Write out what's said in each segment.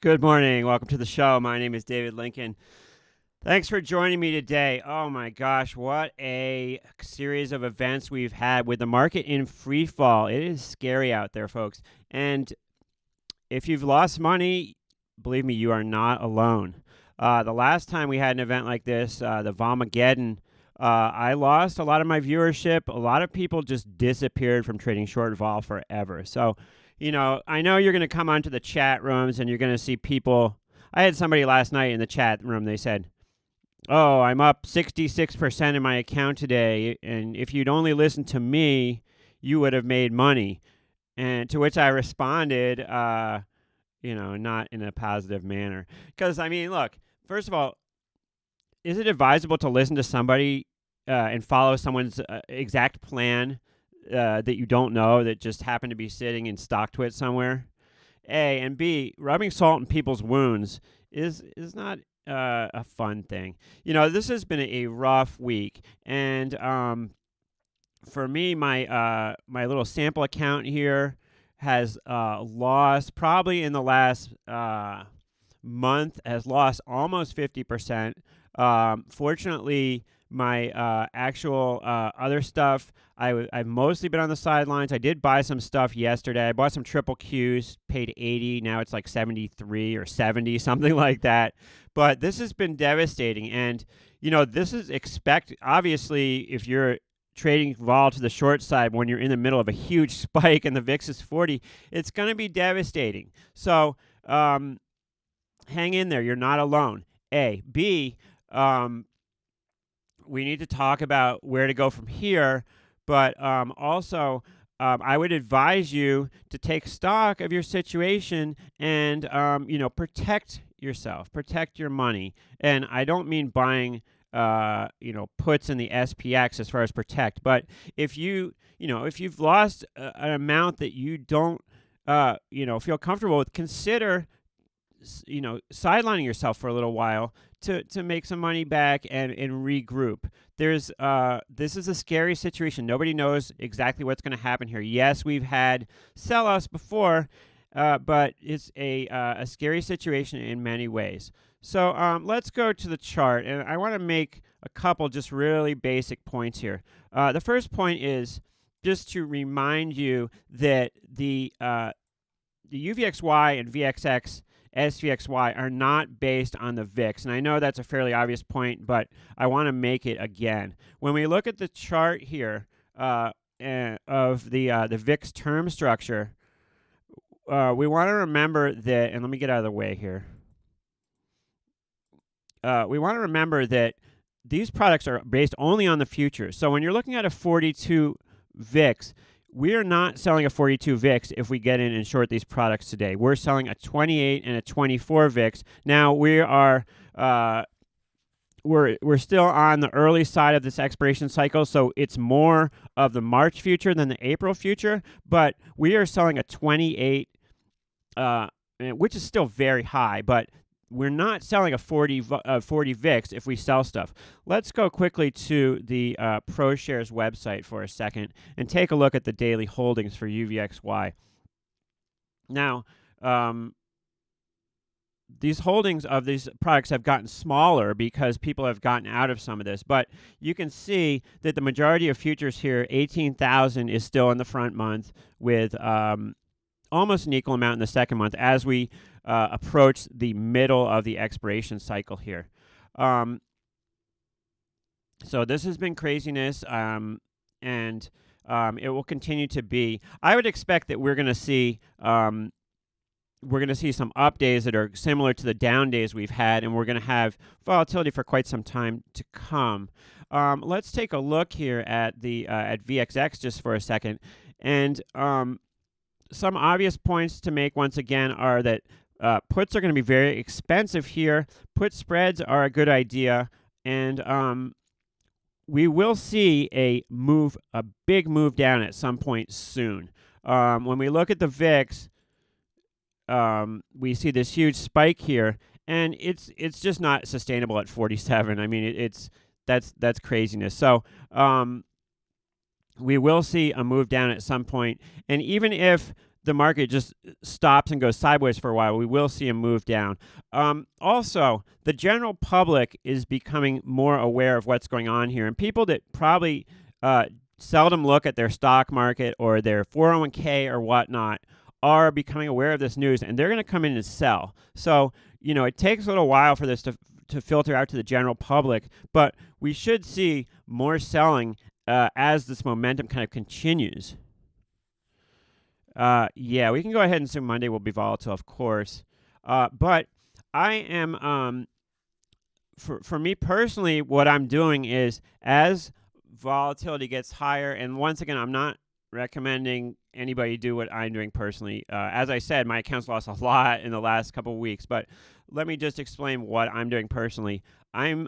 Good morning. Welcome to the show. My name is David Lincoln. Thanks for joining me today. Oh my gosh, what a series of events we've had with the market in free fall. It is scary out there, folks. And if you've lost money, believe me, you are not alone. The last time we had an event like this, the Vomageddon, I lost a lot of my viewership. A lot of people just disappeared from trading short vol forever. So, I know you're going to come onto the chat rooms and you're going to see people. I had somebody last night in the chat room. They said, "Oh, I'm up 66% in my account today. And if you'd only listened to me, you would have made money." And to which I responded, not in a positive manner. Because, look, first of all, is it advisable to listen to somebody and follow someone's exact plan that you don't know that just happened to be sitting in StockTwit somewhere? A, and B, rubbing salt in people's wounds is not a fun thing. This has been a rough week, and for me, my little sample account here has lost probably in the last month has lost almost 50%. Fortunately, my actual other stuff, I've mostly been on the sidelines. I did buy some stuff yesterday. I bought some triple Qs, paid 80. Now it's like 73 or 70, something like that. But this has been devastating. And, this is obviously, if you're trading vol to the short side when you're in the middle of a huge spike and the VIX is 40, it's going to be devastating. So hang in there. You're not alone. A. B, we need to talk about where to go from here, but also I would advise you to take stock of your situation and protect yourself, protect your money. And I don't mean buying puts in the SPX as far as protect, but if you've lost an amount that you don't feel comfortable with, consider sidelining yourself for a little while to make some money back and regroup. This is a scary situation. Nobody knows exactly what's going to happen here. Yes, we've had sell-offs before, but it's a scary situation in many ways. So let's go to the chart, and I want to make a couple just really basic points here. The first point is just to remind you that the UVXY and VXX SVXY are not based on the VIX. And I know that's a fairly obvious point, but I want to make it again. When we look at the chart here of the VIX term structure, we want to remember that, and let me get out of the way here. We want to remember that these products are based only on the futures. So when you're looking at a 42 VIX, we are not selling a 42 VIX if we get in and short these products today. We're selling a 28 and a 24 VIX. Now we are we're still on the early side of this expiration cycle, so it's more of the March future than the April future. But we are selling a 28, which is still very high, but we're not selling a 40 VIX if we sell stuff. Let's go quickly to the ProShares website for a second and take a look at the daily holdings for UVXY. Now, these holdings of these products have gotten smaller because people have gotten out of some of this, but you can see that the majority of futures here, 18,000 is still in the front month with almost an equal amount in the second month as we approach the middle of the expiration cycle here. So this has been craziness, and it will continue to be. I would expect that we're going to see some up days that are similar to the down days we've had, and we're going to have volatility for quite some time to come. Let's take a look here at the at VXX just for a second, and some obvious points to make once again are that puts are going to be very expensive here. Put spreads are a good idea, and we will see a big move down at some point soon. When we look at the VIX, we see this huge spike here, and it's just not sustainable at 47. I mean, that's craziness. So we will see a move down at some point, and even if the market just stops and goes sideways for a while, we will see a move down. Also, the general public is becoming more aware of what's going on here, and people that probably seldom look at their stock market or their 401k or whatnot are becoming aware of this news, and they're going to come in and sell. So, it takes a little while for this to filter out to the general public, but we should see more selling as this momentum kind of continues. Yeah, we can go ahead and assume Monday will be volatile, of course. But I am, for me personally, what I'm doing is as volatility gets higher, and once again, I'm not recommending anybody do what I'm doing personally. As I said, my account's lost a lot in the last couple of weeks, but let me just explain what I'm doing personally. I'm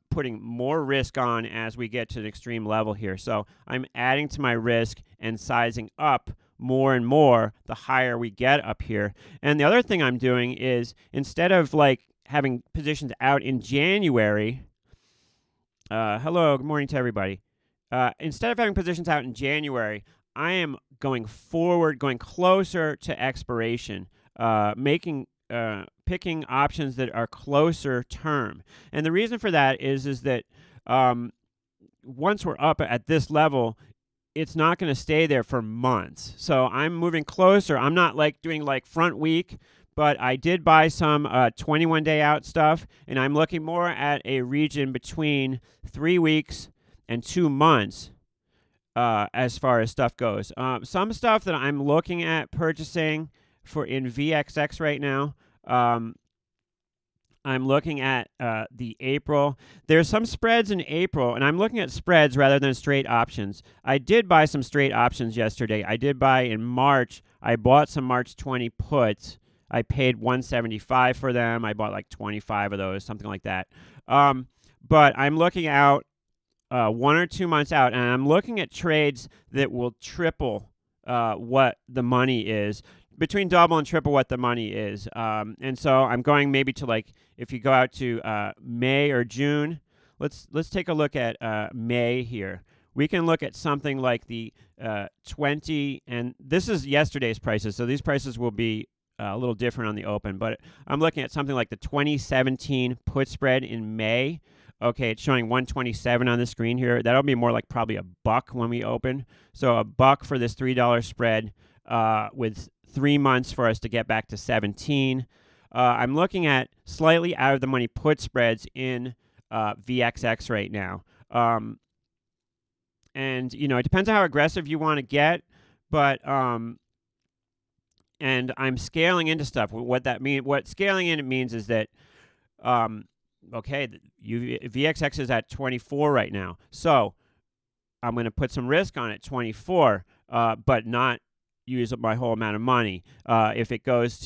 putting more risk on as we get to an extreme level here. So I'm adding to my risk and sizing up more and more the higher we get up here. And the other thing I'm doing is instead of like having positions out in January, hello, good morning to everybody. Instead of having positions out in January, I am going forward, going closer to expiration, picking options that are closer term. And the reason for that is that once we're up at this level, it's not going to stay there for months. So I'm moving closer. I'm not like doing like front week, but I did buy some 21-day out stuff, and I'm looking more at a region between 3 weeks and 2 months as far as stuff goes. Some stuff that I'm looking at purchasing in VXX right now, I'm looking at the April. There's some spreads in April, and I'm looking at spreads rather than straight options. I did buy some straight options yesterday. I did buy in March. I bought some March 20 puts. I paid $175 for them. I bought like 25 of those, something like that. But I'm looking out 1 or 2 months out, and I'm looking at trades that will triple what the money is. Between double and triple what the money is. And so I'm going maybe to like, if you go out to May or June, let's take a look at May here. We can look at something like the 20, and this is yesterday's prices, so these prices will be a little different on the open, but I'm looking at something like the 2017 put spread in May. Okay, it's showing 127 on the screen here. That'll be more like probably $1 when we open. So $1 for this $3 spread with 3 months for us to get back to 17. I'm looking at slightly out of the money put spreads in VXX right now. And, it depends on how aggressive you want to get, but, and I'm scaling into stuff. What scaling in it means is that, okay, VXX is at 24 right now. So I'm going to put some risk on it, 24, but not use up my whole amount of money. If it goes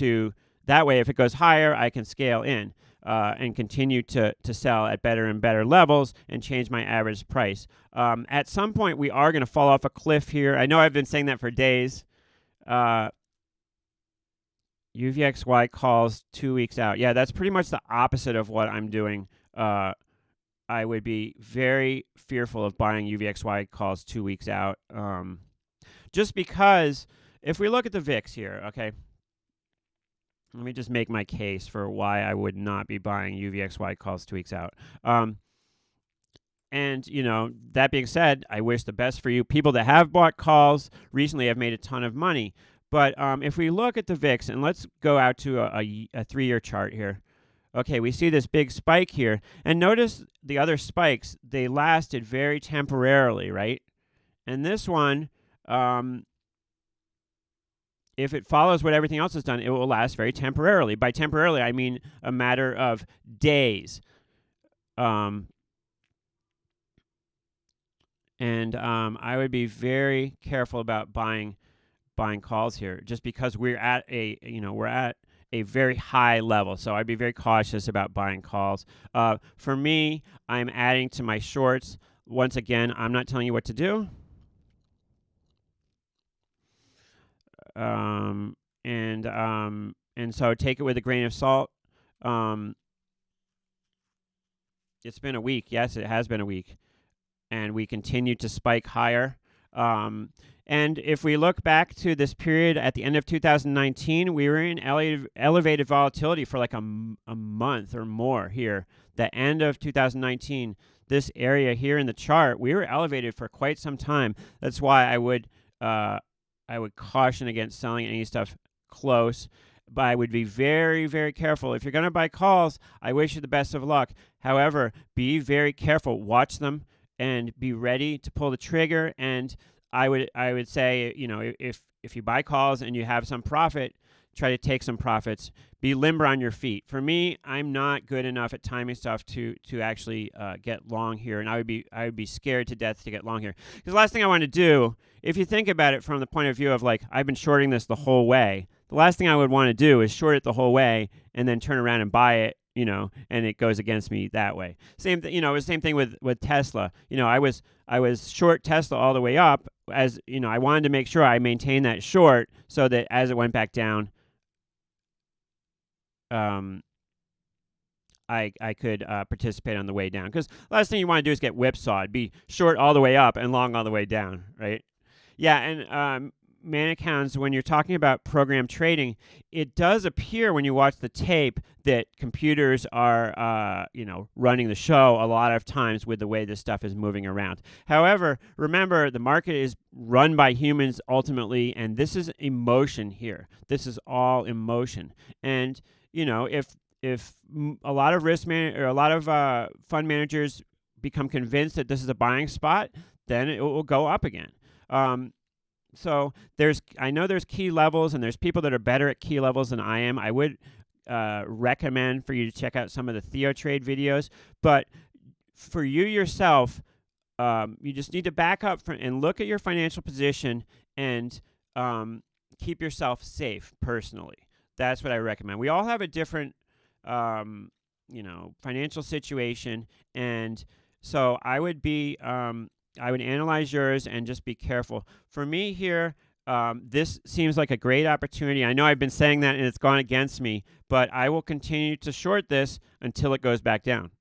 higher, I can scale in and continue to sell at better and better levels and change my average price. At some point, we are going to fall off a cliff here. I know I've been saying that for days. UVXY calls 2 weeks out. Yeah, that's pretty much the opposite of what I'm doing. I would be very fearful of buying UVXY calls 2 weeks out. Just because if we look at the VIX here, okay, let me just make my case for why I would not be buying UVXY calls 2 weeks out. And, that being said, I wish the best for you. People that have bought calls recently have made a ton of money. But if we look at the VIX, and let's go out to a 3-year chart here. Okay, we see this big spike here. And notice the other spikes, they lasted very temporarily, right? And this one, if it follows what everything else has done, it will last very temporarily. By temporarily, I mean a matter of days. I would be very careful about buying calls here, just because we're at a very high level. So I'd be very cautious about buying calls. For me, I'm adding to my shorts. Once again, I'm not telling you what to do. And so take it with a grain of salt. It's been a week. Yes, it has been a week. And we continue to spike higher. And if we look back to this period at the end of 2019, we were in elevated volatility for like a month or more here. The end of 2019, this area here in the chart, we were elevated for quite some time. That's why I would caution against selling any stuff close. But I would be very, very careful. If you're going to buy calls, I wish you the best of luck. However, be very careful. Watch them and be ready to pull the trigger. And I would say, if you buy calls and you have some profit, try to take some profits. Be limber on your feet. For me, I'm not good enough at timing stuff to actually get long here, and I would be scared to death to get long here. Because the last thing I want to do, if you think about it from the point of view of like I've been shorting this the whole way, the last thing I would want to do is short it the whole way and then turn around and buy it, and it goes against me that way. Same thing, it was the same thing with Tesla. I was short Tesla all the way up, as I wanted to make sure I maintained that short so that as it went back down, I could participate on the way down. Because last thing you want to do is get whipsawed, be short all the way up and long all the way down, right? Yeah, and Manacans, when you're talking about program trading, it does appear when you watch the tape that computers are, running the show a lot of times with the way this stuff is moving around. However, remember, the market is run by humans ultimately, and this is emotion here. This is all emotion. And, if a lot of a lot of fund managers become convinced that this is a buying spot, then it will go up again. So I know there's key levels, and there's people that are better at key levels than I am. I would recommend for you to check out some of the TheoTrade videos, but for you yourself, you just need to back up and look at your financial position and keep yourself safe personally. That's what I recommend. We all have a different, financial situation, and so I would analyze yours and just be careful. For me here, this seems like a great opportunity. I know I've been saying that and it's gone against me, but I will continue to short this until it goes back down.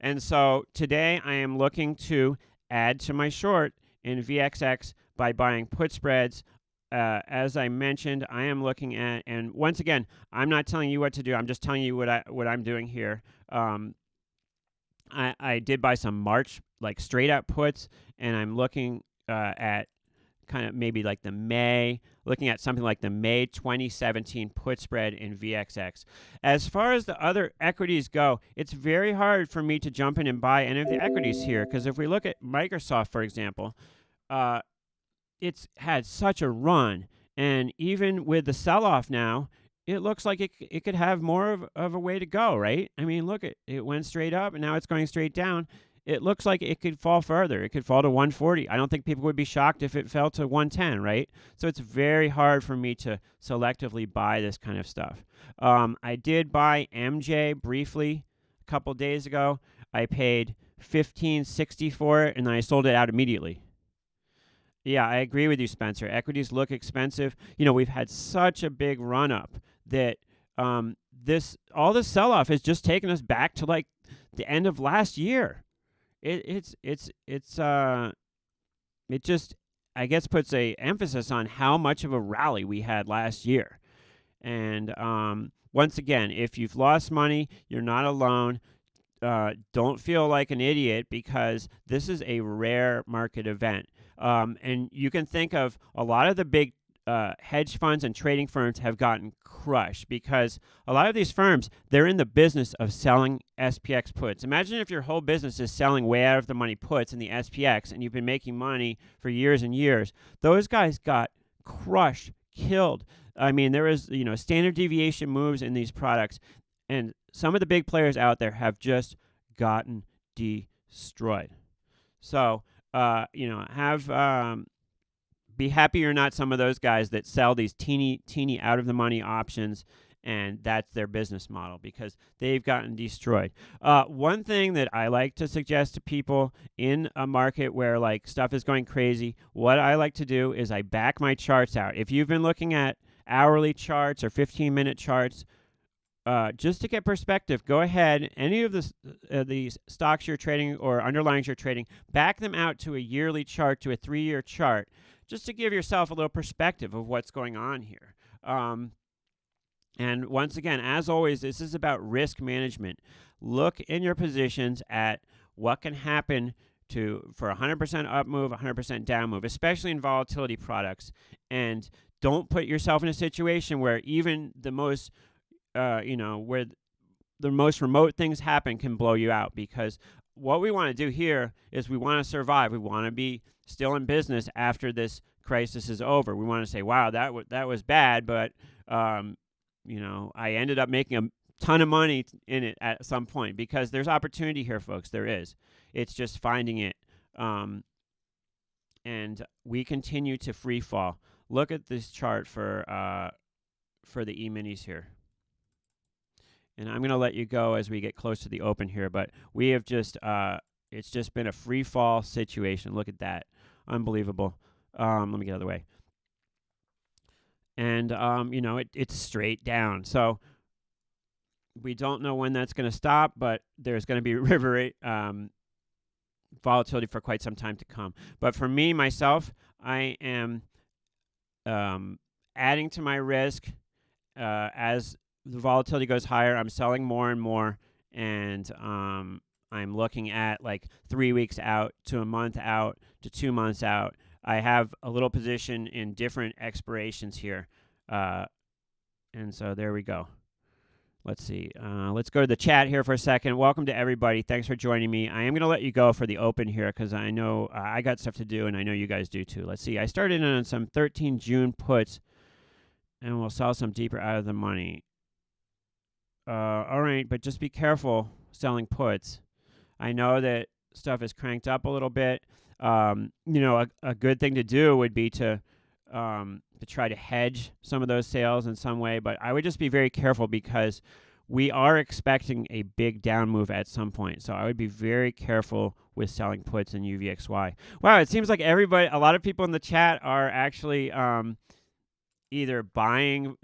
And so today I am looking to add to my short in VXX by buying put spreads. As I mentioned, I am looking at, and once again, I'm not telling you what to do. I'm just telling you what I'm doing here. I did buy some March, like straight up puts, and I'm looking at kind of maybe like looking at something like the May 2017 put spread in VXX. As far as the other equities go, it's very hard for me to jump in and buy any of the equities here, because if we look at Microsoft, for example, it's had such a run, and even with the sell-off now, it looks like it could have more of a way to go, right? I mean, look, it went straight up, and now it's going straight down. It looks like it could fall further. It could fall to 140. I don't think people would be shocked if it fell to 110, right? So it's very hard for me to selectively buy this kind of stuff. I did buy MJ briefly a couple days ago. I paid $15.60 for it, and then I sold it out immediately. Yeah, I agree with you, Spencer. Equities look expensive. We've had such a big run up that all this sell-off has just taken us back to like the end of last year. It just, I guess, puts a emphasis on how much of a rally we had last year. And once again, if you've lost money, you're not alone. Don't feel like an idiot, because this is a rare market event. And you can think of a lot of the big hedge funds and trading firms have gotten crushed, because a lot of these firms, they're in the business of selling SPX puts. Imagine if your whole business is selling way out of the money puts in the SPX, and you've been making money for years and years. Those guys got crushed, killed. I mean, there is, standard deviation moves in these products, and some of the big players out there have just gotten destroyed. So, be happy you're not some of those guys that sell these teeny out of the money options, and that's their business model, because they've gotten destroyed. One thing that I like to suggest to people in a market where like stuff is going crazy, what I like to do is I back my charts out. If you've been looking at hourly charts or 15-minute charts, just to get perspective, go ahead, any of these stocks you're trading or underlyings you're trading, back them out to a yearly chart, to a 3-year chart, just to give yourself a little perspective of what's going on here. And once again, as always, this is about risk management. Look in your positions at what can happen for 100% up move, 100% down move, especially in volatility products. And don't put yourself in a situation where even the most, where the most remote things happen can blow you out. Because what we want to do here is we want to survive. We want to be still in business after this crisis is over. We want to say, wow, that was bad, but I ended up making a ton of money in it at some point, because there's opportunity here, folks. There is. It's just finding it. And we continue to free fall. Look at this chart for the E-minis here. And I'm going to let you go as we get close to the open here, but we have just, it's just been a free fall situation. Look at that. Unbelievable. Let me get out of the way. And, it's straight down. So we don't know when that's going to stop, but there's going to be river volatility for quite some time to come. But for me, myself, I am adding to my risk as the volatility goes higher. I'm selling more and more, and I'm looking at like 3 weeks out to a month out to 2 months out. I have a little position in different expirations here. And so there we go. Let's see. Let's go to the chat here for a second. Welcome to everybody. Thanks for joining me. I am going to let you go for the open here because I know I got stuff to do, and I know you guys do too. Let's see. I started on some 13 June puts, and we'll sell some deeper out of the money. All right, but just be careful selling puts. I know that stuff is cranked up a little bit. A good thing to do would be to try to hedge some of those sales in some way, but I would just be very careful because we are expecting a big down move at some point. So I would be very careful with selling puts in UVXY. Wow, it seems like a lot of people in the chat are actually either buying,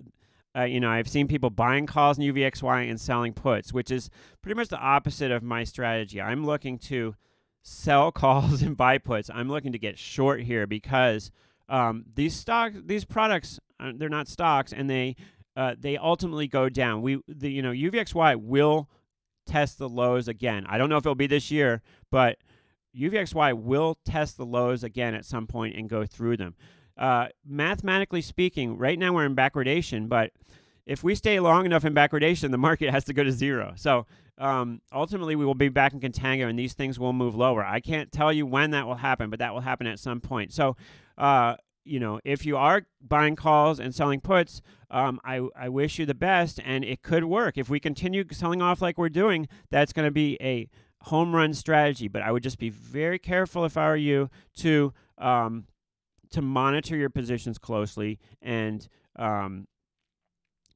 I've seen people buying calls in UVXY and selling puts, which is pretty much the opposite of my strategy. I'm looking to sell calls and buy puts. I'm looking to get short here because these products, they're not stocks, and they ultimately go down. UVXY will test the lows again. I don't know if it'll be this year, but UVXY will test the lows again at some point and go through them. Mathematically speaking, right now we're in backwardation, but if we stay long enough in backwardation, the market has to go to zero. So ultimately, we will be back in contango, and these things will move lower. I can't tell you when that will happen, but that will happen at some point. So, if you are buying calls and selling puts, I wish you the best, and it could work. If we continue selling off like we're doing, that's going to be a home run strategy. But I would just be very careful if I were you to monitor your positions closely. And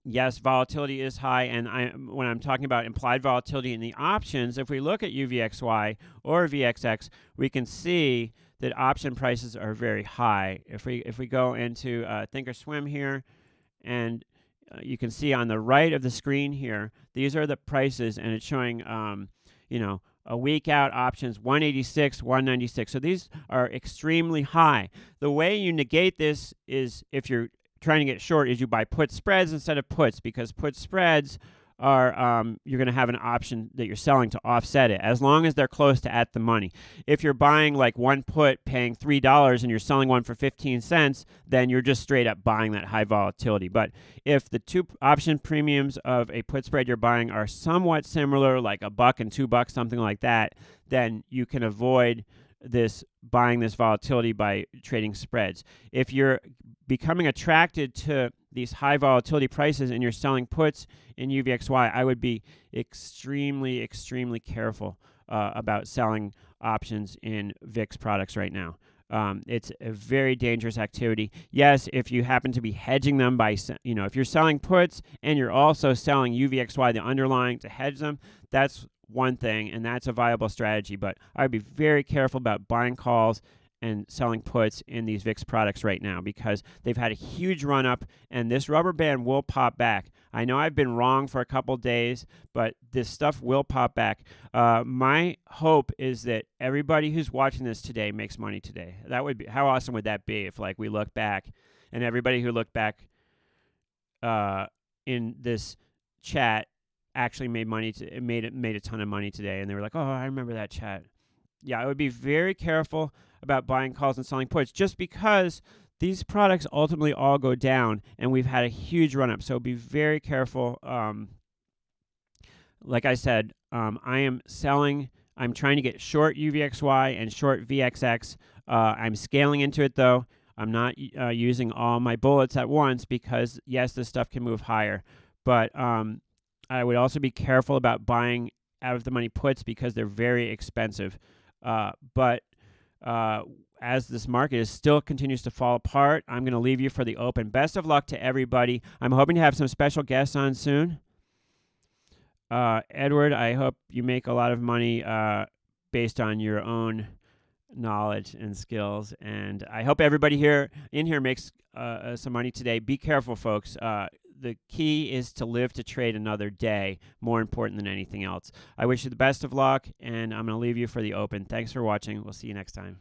yes, volatility is high, and when I'm talking about implied volatility in the options, if we look at UVXY or VXX, we can see that option prices are very high. If we go into Thinkorswim here, and you can see on the right of the screen here, these are the prices, and it's showing a week out options 186, 196. So these are extremely high. The way you negate this is, if you're trying to get short, is you buy put spreads instead of puts, because put spreads are you're going to have an option that you're selling to offset it as long as they're close to at the money. If you're buying like one put paying $3 and you're selling one for 15 cents, then you're just straight up buying that high volatility. But if the two option premiums of a put spread you're buying are somewhat similar, like $1 and $2, something like that, then you can avoid buying this volatility by trading spreads. If you're becoming attracted to these high volatility prices and you're selling puts in UVXY, I would be extremely, extremely careful about selling options in VIX products right now. It's a very dangerous activity. Yes, if you happen to be hedging them by, if you're selling puts and you're also selling UVXY, the underlying, to hedge them, that's one thing, and that's a viable strategy. But I would be very careful about buying calls and selling puts in these VIX products right now because they've had a huge run up, and this rubber band will pop back. I know I've been wrong for a couple days, but this stuff will pop back. My hope is that everybody who's watching this today makes money today. That would be, how awesome would that be if, like, we look back and everybody who looked back in this chat actually made money, made a ton of money today, and they were like, "Oh, I remember that chat." Yeah, I would be very careful about buying calls and selling puts just because these products ultimately all go down, and we've had a huge run up. So be very careful. Like I said, I am selling. I'm trying to get short UVXY and short VXX. I'm scaling into it though. I'm not using all my bullets at once because yes, this stuff can move higher, but I would also be careful about buying out of the money puts because they're very expensive. But as this market still continues to fall apart, I'm going to leave you for the open. Best of luck to everybody. I'm hoping to have some special guests on soon. Edward, I hope you make a lot of money based on your own knowledge and skills. And I hope everybody in here makes some money today. Be careful, folks. The key is to live to trade another day, more important than anything else. I wish you the best of luck, and I'm going to leave you for the open. Thanks for watching. We'll see you next time.